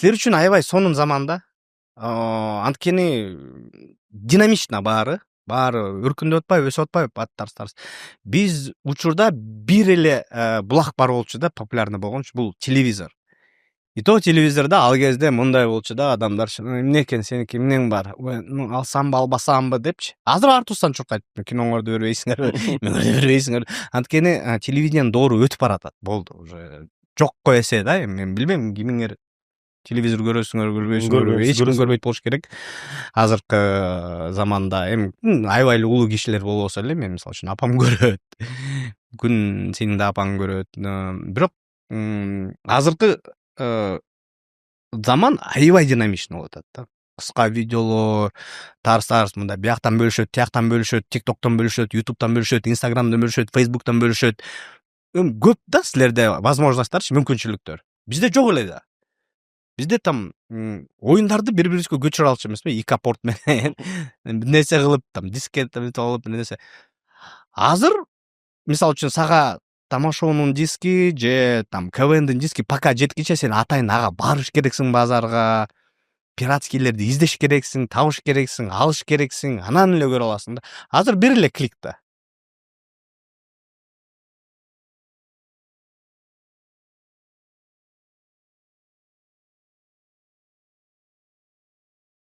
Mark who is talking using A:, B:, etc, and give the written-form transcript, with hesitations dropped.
A: Тилер үчүн аябай сонун заманда. Анткени динамично баары өркүндөп атпайбы, өсүп атпайбы тарс. Биз учурда бир эле булак бар болчу да, популярный болгончу, бул телевизор. И то телевизорда ал кезде мындай болчу да, адамдар эмне экен, сеники эмнең бар? Алсамбы, албасамбы депчи. Азыр ар тустан чуркайт. Киноңорду көрбөйсүңөр, меңерди көрбөйсүңөр. Анткени телевидениянын доору өтүп баратат. Болду уже. Жокко эсе да, мен билбейм кимиңер телевизор көрөсүңөр, көрбөйсүңөр, эч ким көрбөйт болуш керек. Азыркы заманда эми аябай эле улуу кишилер болбосо эле, мен мисалы үчүн апам көрөт. Күн сенин да апаң көрөт. Бирок азыркы заман аябай динамично болуп атат да. Кыска видеолор, тарс мындай бияктан бөлүшөт, тияктан бөлүшөт, TikTok'тон бөлүшөт, YouTube'тан бөлүшөт, Instagram'дан бөлүшөт, Facebook'тан бөлүшөт. Көп да силерде возможностьтарчы, мүмкүнчүлүктөр. Бизде жок эле да. Бизде там оюндарды бири-бирибизге көчүрө алчу эмеспи, икапорт менен бир нерсе кылып, там дискет алып, бир нерсе. Азыр мисалы үчүн сага тамашоонун диски же там КВНдин диски пока жеткиче сен атайын ага барыш керексиң базарга, пиратскийлерди издеш керексиң, табыш керексиң, алыш керексиң, анан эле көрө аласың да. Азыр бир эле клик да.